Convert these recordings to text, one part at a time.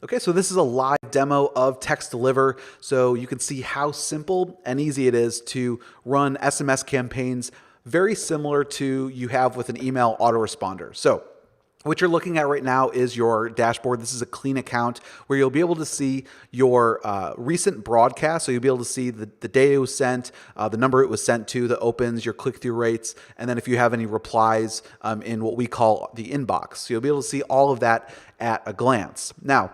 Okay, so this is a live demo of TextDeliver, so you can see how simple and easy it is to run SMS campaigns, very similar to you have with an email autoresponder. So what you're looking at right now is your dashboard. This is a clean account where you'll be able to see your recent broadcast. So you'll be able to see the day it was sent, the number it was sent to, the opens, your click-through rates, and then if you have any replies in what we call the inbox. So you'll be able to see all of that at a glance. Now,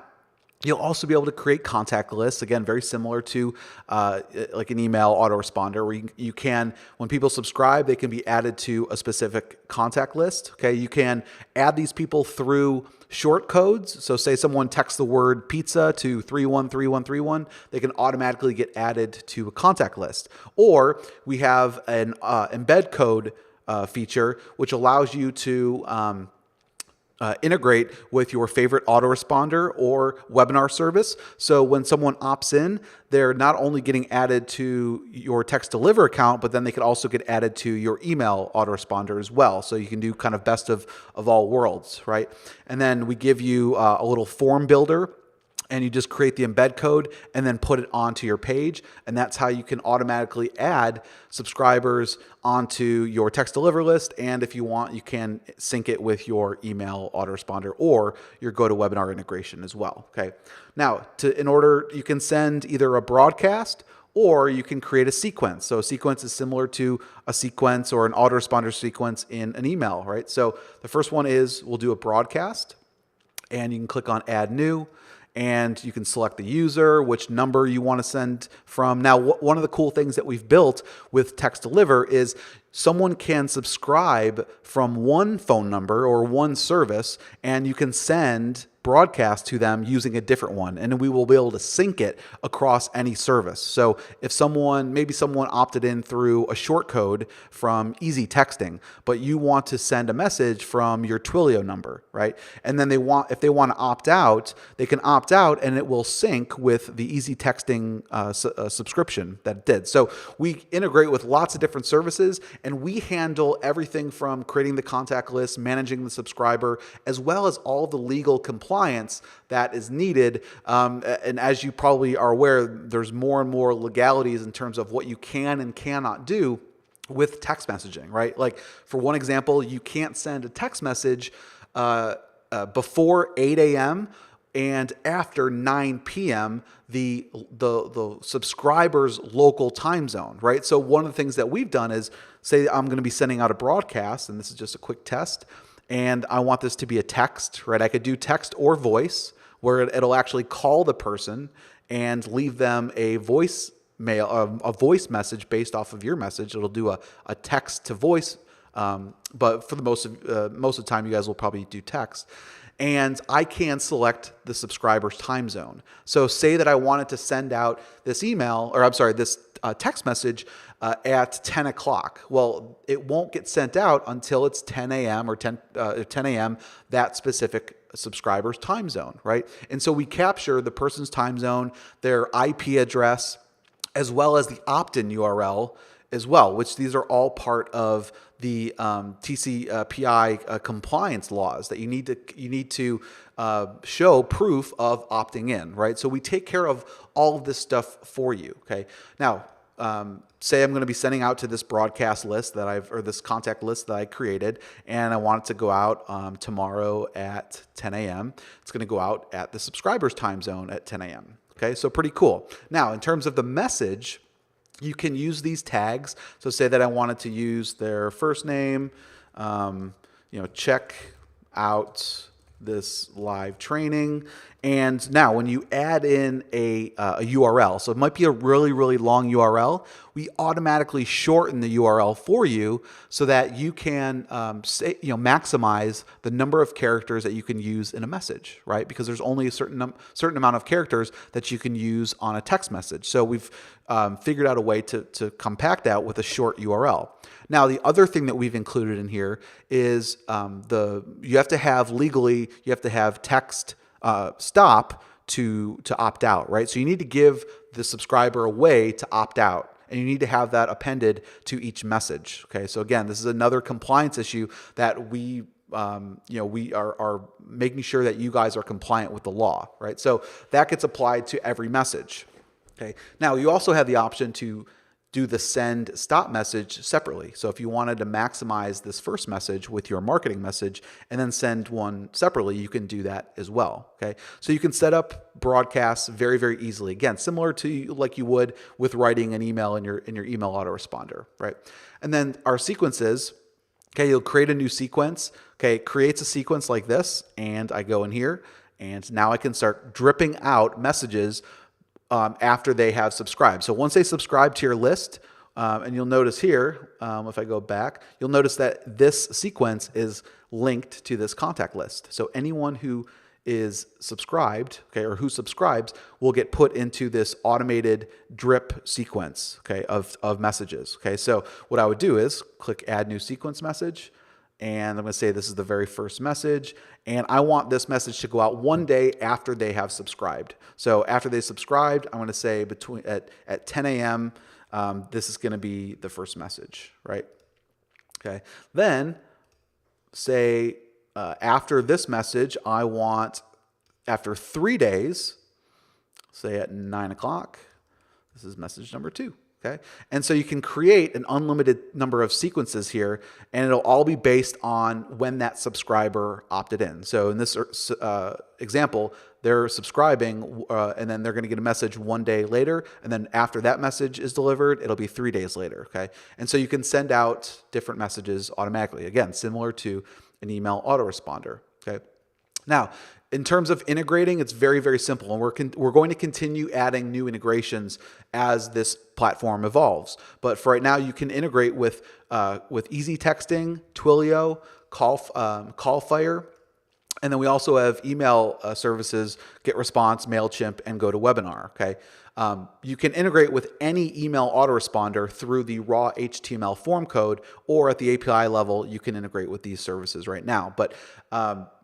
you'll also be able to create contact lists, again, very similar to like an email autoresponder where you can, when people subscribe, they can be added to a specific contact list. Okay, you can add these people through short codes. So say someone texts the word pizza to 313131, they can automatically get added to a contact list. Or we have an embed code feature, which allows you to integrate with your favorite autoresponder or webinar service. So when someone opts in, they're not only getting added to your TextDeliver account, but then they could also get added to your email autoresponder as well. So you can do kind of best of all worlds, right? And then we give you a little form builder, and you just create the embed code and then put it onto your page. And that's how you can automatically add subscribers onto your TextDeliver list. And if you want, you can sync it with your email autoresponder or your GoToWebinar integration as well. Okay. Now, you can send either a broadcast or you can create a sequence. So a sequence is similar to a sequence or an autoresponder sequence in an email, right? So the first one is we'll do a broadcast, and you can click on Add New. And you can select the user, which number you want to send from. Now, one of the cool things that we've built with TextDeliver is someone can subscribe from one phone number or one service, and you can send broadcast to them using a different one, and we will be able to sync it across any service. So if maybe someone opted in through a short code from Easy Texting, but you want to send a message from your Twilio number, right? And then if they want to opt out, they can opt out, and it will sync with the Easy Texting subscription that it did. So we integrate with lots of different services, and we handle everything from creating the contact list, managing the subscriber, as well as all the legal compliance that is needed. And as you probably are aware, there's more and more legalities in terms of what you can and cannot do with text messaging, right? Like for one example, you can't send a text message before 8 a.m. and after 9 p.m. the subscriber's local time zone, right? So one of the things that we've done is say I'm going to be sending out a broadcast, and this is just a quick test, and I want this to be a text, right? I could do text or voice, where it'll actually call the person and leave them a voice message based off of your message. It'll do a text to voice, but for the most of the time, you guys will probably do text. And I can select the subscriber's time zone. So say that I wanted to send out this this text message at 10 o'clock. Well, it won't get sent out until it's 10 a.m. or 10 a.m. that specific subscriber's time zone, right? And so we capture the person's time zone, their IP address, as well as the opt-in URL as well, which these are all part of the TCPI compliance laws that you need to show proof of opting in, right? So we take care of all of this stuff for you. Okay. Now, say I'm going to be sending out to this broadcast list or this contact list that I created, and I want it to go out tomorrow at 10 a.m. It's going to go out at the subscriber's time zone at 10 a.m. Okay. So pretty cool. Now, in terms of the message, you can use these tags. So say that I wanted to use their first name, check out this live training. And now when you add in a URL, so it might be a really, really long URL, we automatically shorten the URL for you so that you can maximize the number of characters that you can use in a message, right? Because there's only a certain amount of characters that you can use on a text message. So we've figured out a way to compact that with a short URL. Now, the other thing that we've included in here is you have to have text stop to opt out, right? So you need to give the subscriber a way to opt out, and you need to have that appended to each message. Okay, so again, this is another compliance issue that we we are making sure that you guys are compliant with the law, right? So that gets applied to every message. Okay. Now you also have the option to do the send stop message separately. So if you wanted to maximize this first message with your marketing message and then send one separately, you can do that as well. Okay. So you can set up broadcasts very, very easily. Again, similar to like you would with writing an email in your email autoresponder, right? And then our sequences, okay, you'll create a new sequence. Okay, it creates a sequence like this, and I go in here, and now I can start dripping out messages after they have subscribed. So once they subscribe to your list, and you'll notice here, if I go back, you'll notice that this sequence is linked to this contact list. So anyone who is subscribed, okay, or who subscribes will get put into this automated drip sequence, okay, of messages. Okay, so what I would do is click Add New Sequence Message, and I'm going to say this is the very first message, and I want this message to go out one day after they have subscribed. So after they subscribed, I'm going to say at 10 a.m. This is going to be the first message, right? Okay. Then say after this message, I want after 3 days, say at 9 o'clock, this is message number 2. Okay. And so you can create an unlimited number of sequences here, and it'll all be based on when that subscriber opted in. So in this example, they're subscribing and then they're going to get a message one day later. And then after that message is delivered, it'll be 3 days later. Okay. And so you can send out different messages automatically. Again, similar to an email autoresponder. Okay. Now, in terms of integrating, it's very, very simple, and we're going to continue adding new integrations as this platform evolves. But for right now, you can integrate with Easy Texting, Twilio, Callfire, and then we also have email services, GetResponse, MailChimp, and GoToWebinar. Okay, you can integrate with any email autoresponder through the raw HTML form code, or at the API level, you can integrate with these services right now. But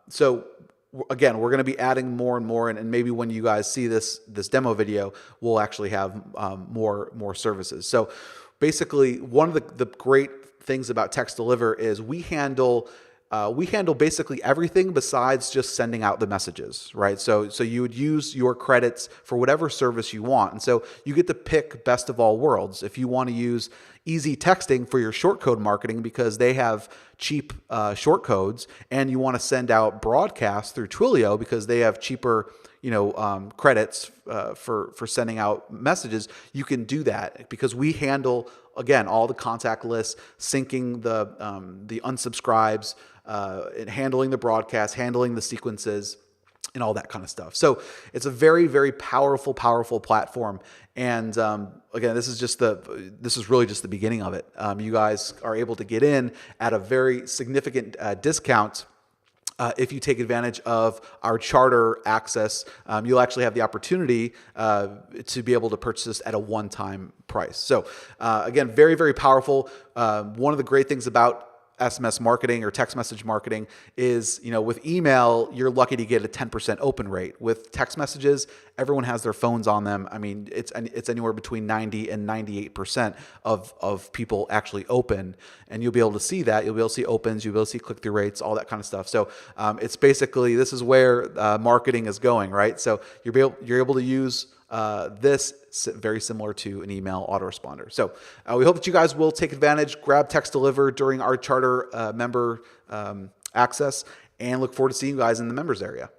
so again, we're going to be adding more and more, and maybe when you guys see this demo video, we'll actually have more services. So basically, one of the great things about TextDeliver is we handle basically everything besides just sending out the messages, right? So you would use your credits for whatever service you want. And so you get to pick best of all worlds. If you want to use Easy Texting for your short code marketing because they have cheap short codes, and you want to send out broadcasts through Twilio because they have cheaper credits for sending out messages, you can do that because we handle, again, all the contact lists, syncing the unsubscribes, and handling the broadcast, handling the sequences, and all that kind of stuff. So it's a very, very powerful platform. And again, this is really just the beginning of it. You guys are able to get in at a very significant discount. If you take advantage of our charter access, you'll actually have the opportunity to be able to purchase this at a one-time price. So again, very, very powerful. One of the great things about SMS marketing or text message marketing is, with email, you're lucky to get a 10% open rate. With text messages, everyone has their phones on them. I mean, it's anywhere between 90 and 98% of people actually open, and you'll be able to see that. You'll be able to see opens, you'll be able to see click-through rates, all that kind of stuff. So it's basically, this is where marketing is going, right? So you're able to use this very similar to an email autoresponder. So we hope that you guys will take advantage, grab TextDeliver during our charter member access, and look forward to seeing you guys in the members area.